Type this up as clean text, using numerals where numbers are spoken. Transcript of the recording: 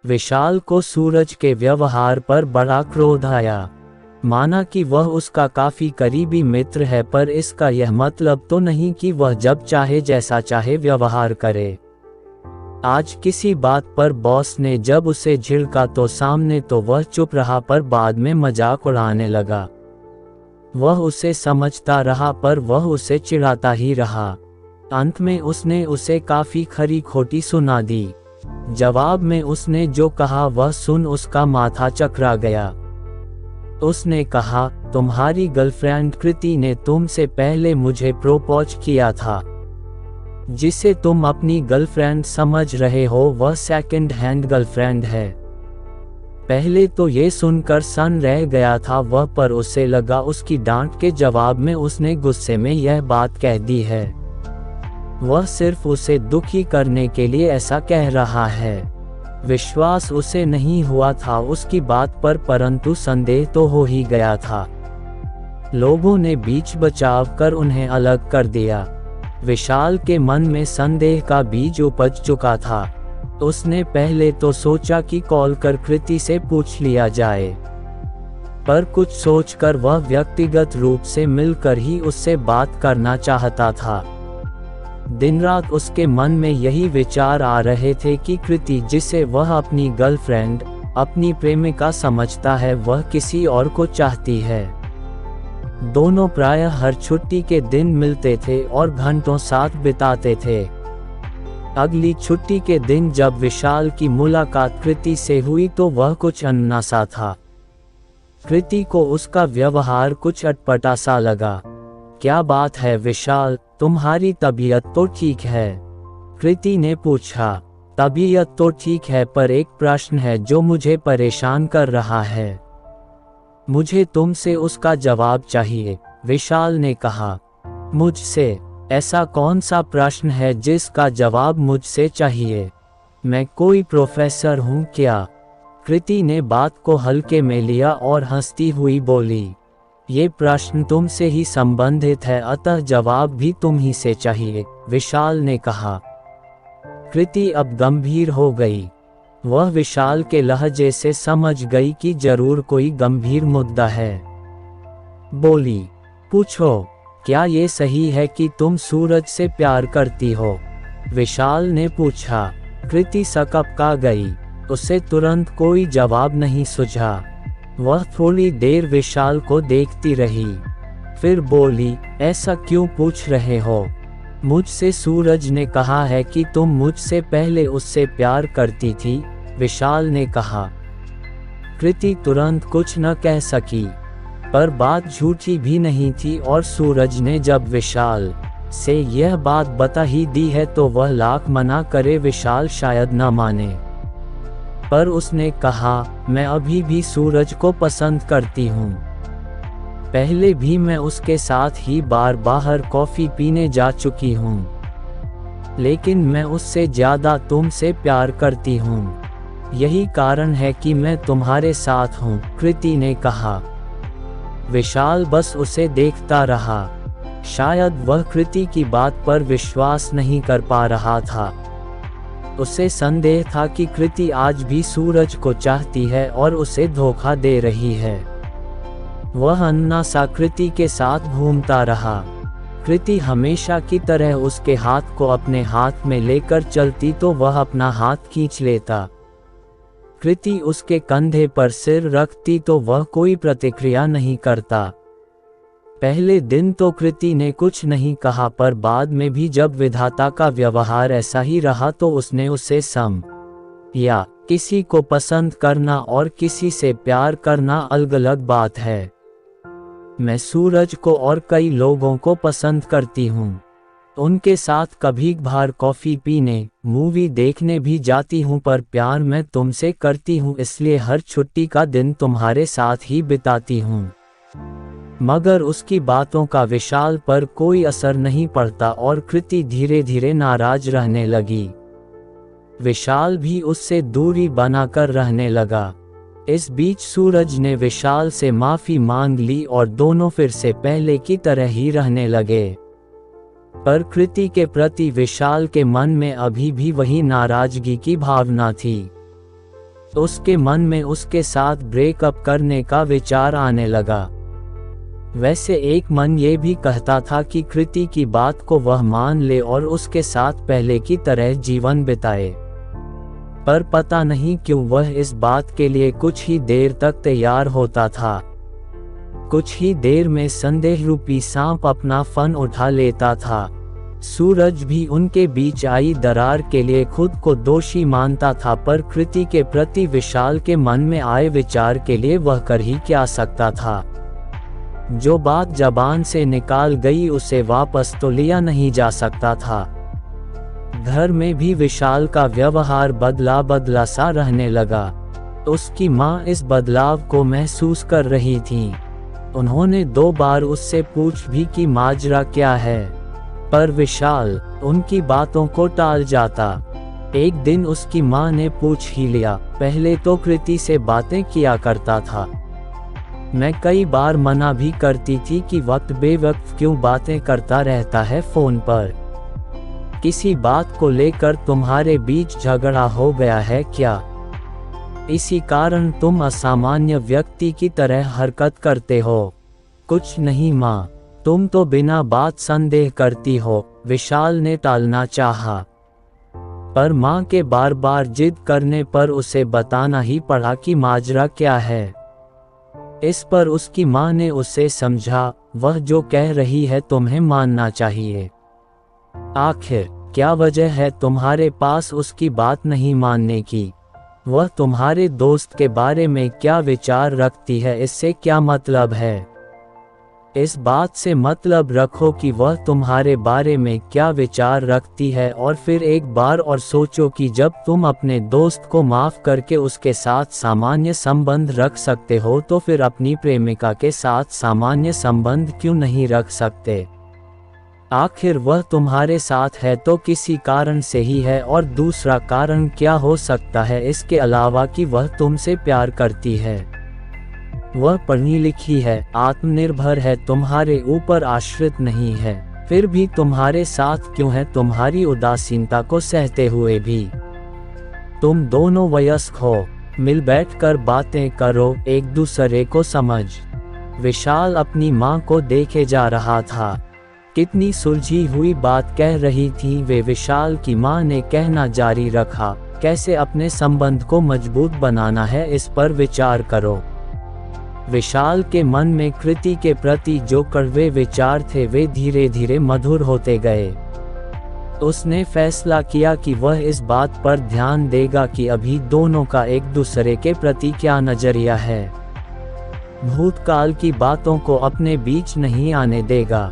विशाल को सूरज के व्यवहार पर बड़ा क्रोध आया। माना कि वह उसका काफी करीबी मित्र है, पर इसका यह मतलब तो नहीं कि वह जब चाहे जैसा चाहे व्यवहार करे। आज किसी बात पर बॉस ने जब उसे झिड़का तो सामने तो वह चुप रहा, पर बाद में मजाक उड़ाने लगा। वह उसे समझता रहा, पर वह उसे चिढ़ाता ही रहा। अंत में उसने उसे काफी खरी खोटी सुना दी। जवाब में उसने जो कहा वह सुन उसका माथा चकरा गया। उसने कहा, तुम्हारी गर्लफ्रेंड कृति ने तुमसे पहले मुझे प्रपोज किया था। जिसे तुम अपनी गर्लफ्रेंड समझ रहे हो वह सेकंड हैंड गर्लफ्रेंड है। पहले तो ये सुनकर सन रह गया था वह, पर उसे लगा उसकी डांट के जवाब में उसने गुस्से में यह बात कह दी है। वह सिर्फ उसे दुखी करने के लिए ऐसा कह रहा है। विश्वास उसे नहीं हुआ था उसकी बात पर, परंतु संदेह तो हो ही गया था। लोगों ने बीच बचाव कर उन्हें अलग कर दिया। विशाल के मन में संदेह का बीज उपज चुका था। उसने पहले तो सोचा कि कॉल कर कृति से पूछ लिया जाए, पर कुछ सोचकर वह व्यक्तिगत रूप से मिलकर ही उससे बात करना चाहता था। दिन रात उसके मन में यही विचार आ रहे थे कि कृति, जिसे वह अपनी गर्लफ्रेंड, अपनी प्रेमिका समझता है, वह किसी और को चाहती है। दोनों प्रायः हर छुट्टी के दिन मिलते थे और घंटों साथ बिताते थे। अगली छुट्टी के दिन जब विशाल की मुलाकात कृति से हुई तो वह कुछ अनना सा था। कृति को उसका व्यवहार कुछ अटपटा सा लगा। क्या बात है विशाल, तुम्हारी तबीयत तो ठीक है? कृति ने पूछा। तबीयत तो ठीक है, पर एक प्रश्न है जो मुझे परेशान कर रहा है। मुझे तुमसे उसका जवाब चाहिए, विशाल ने कहा। मुझसे? ऐसा कौन सा प्रश्न है जिसका जवाब मुझसे चाहिए? मैं कोई प्रोफेसर हूँ क्या? कृति ने बात को हल्के में लिया और हंसती हुई बोली, ये प्रश्न तुमसे ही संबंधित है, अतः जवाब भी तुम ही से चाहिए, विशाल ने कहा। कृति अब गंभीर हो गई। वह विशाल के लहजे से समझ गई कि जरूर कोई गंभीर मुद्दा है। बोली, पूछो, क्या ये सही है कि तुम सूरज से प्यार करती हो? विशाल ने पूछा। कृति सकपका गई। उसे तुरंत कोई जवाब नहीं सूझा। वह थोड़ी देर विशाल को देखती रही, फिर बोली, ऐसा क्यों पूछ रहे हो? मुझसे सूरज ने कहा है कि तुम मुझसे पहले उससे प्यार करती थी, विशाल ने कहा। कृति तुरंत कुछ न कह सकी, पर बात झूठी भी नहीं थी और सूरज ने जब विशाल से यह बात बता ही दी है तो वह लाख मना करे विशाल शायद न माने। पर उसने कहा, मैं अभी भी सूरज को पसंद करती हूँ। पहले भी मैं उसके साथ ही बार बाहर कॉफी पीने जा चुकी हूँ, लेकिन मैं उससे ज्यादा तुमसे प्यार करती हूँ। यही कारण है कि मैं तुम्हारे साथ हूँ, कृति ने कहा। विशाल बस उसे देखता रहा। शायद वह कृति की बात पर विश्वास नहीं कर पा रहा था। उसे संदेह था कि कृति आज भी सूरज को चाहती है और उसे धोखा दे रही है। वह अन्ना सा कृति के साथ घूमता रहा। कृति हमेशा की तरह उसके हाथ को अपने हाथ में लेकर चलती तो वह अपना हाथ खींच लेता। कृति उसके कंधे पर सिर रखती तो वह कोई प्रतिक्रिया नहीं करता। पहले दिन तो कृति ने कुछ नहीं कहा, पर बाद में भी जब विधाता का व्यवहार ऐसा ही रहा तो उसने उसे या किसी को पसंद करना और किसी से प्यार करना अलग अलग बात है। मैं सूरज को और कई लोगों को पसंद करती हूँ। उनके साथ कभी बाहर कॉफी पीने, मूवी देखने भी जाती हूँ, पर प्यार मैं तुमसे करती हूँ, इसलिए हर छुट्टी का दिन तुम्हारे साथ ही बिताती हूँ। मगर उसकी बातों का विशाल पर कोई असर नहीं पड़ता और कृति धीरे धीरे नाराज रहने लगी। विशाल भी उससे दूरी बनाकर रहने लगा। इस बीच सूरज ने विशाल से माफी मांग ली और दोनों फिर से पहले की तरह ही रहने लगे। पर कृति के प्रति विशाल के मन में अभी भी वही नाराजगी की भावना थी। उसके मन में उसके साथ ब्रेकअप करने का विचार आने लगा। वैसे एक मन ये भी कहता था कि कृति की बात को वह मान ले और उसके साथ पहले की तरह जीवन बिताए, पर पता नहीं क्यों वह इस बात के लिए कुछ ही देर तक तैयार होता था। कुछ ही देर में संदेह रूपी सांप अपना फन उठा लेता था। सूरज भी उनके बीच आई दरार के लिए खुद को दोषी मानता था, पर कृति के प्रति विशाल के मन में आए विचार के लिए वह कर ही क्या सकता था। जो बात जबान से निकाल गई उसे वापस तो लिया नहीं जा सकता था। घर में भी विशाल का व्यवहार बदला बदला सा रहने लगा। उसकी माँ इस बदलाव को महसूस कर रही थी। उन्होंने 2 बार उससे पूछ भी कि माजरा क्या है, पर विशाल उनकी बातों को टाल जाता। एक दिन उसकी माँ ने पूछ ही लिया, पहले तो कृति से बातें किया करता था। मैं कई बार मना भी करती थी कि वक्त बेवक्त क्यों बातें करता रहता है फोन पर। किसी बात को लेकर तुम्हारे बीच झगड़ा हो गया है क्या? इसी कारण तुम असामान्य व्यक्ति की तरह हरकत करते हो। कुछ नहीं माँ, तुम तो बिना बात संदेह करती हो, विशाल ने टालना चाहा। पर माँ के बार बार जिद करने पर उसे बताना ही पड़ा कि माजरा क्या है। इस पर उसकी माँ ने उसे समझा, वह जो कह रही है तुम्हें मानना चाहिए। आखिर क्या वजह है तुम्हारे पास उसकी बात नहीं मानने की? वह तुम्हारे दोस्त के बारे में क्या विचार रखती है, इससे क्या मतलब है? इस बात से मतलब रखो कि वह तुम्हारे बारे में क्या विचार रखती है, और फिर एक बार और सोचो कि जब तुम अपने दोस्त को माफ करके उसके साथ सामान्य संबंध रख सकते हो तो फिर अपनी प्रेमिका के साथ सामान्य संबंध क्यों नहीं रख सकते? आखिर वह तुम्हारे साथ है तो किसी कारण से ही है, और दूसरा कारण क्या हो सकता है इसके अलावा कि वह तुमसे प्यार करती है। वह पढ़ी लिखी है, आत्मनिर्भर है, तुम्हारे ऊपर आश्रित नहीं है, फिर भी तुम्हारे साथ क्यों है तुम्हारी उदासीनता को सहते हुए भी? तुम दोनों वयस्क हो, मिल बैठकर बातें करो, एक दूसरे को समझ। विशाल अपनी माँ को देखे जा रहा था। कितनी सुलझी हुई बात कह रही थी वे। विशाल की माँ ने कहना जारी रखा, कैसे अपने संबंध को मजबूत बनाना है इस पर विचार करो। विशाल के मन में कृति के प्रति जो कड़वे विचार थे वे धीरे धीरे मधुर होते गए। उसने फैसला किया कि वह इस बात पर ध्यान देगा कि अभी दोनों का एक दूसरे के प्रति क्या नजरिया है। भूतकाल की बातों को अपने बीच नहीं आने देगा।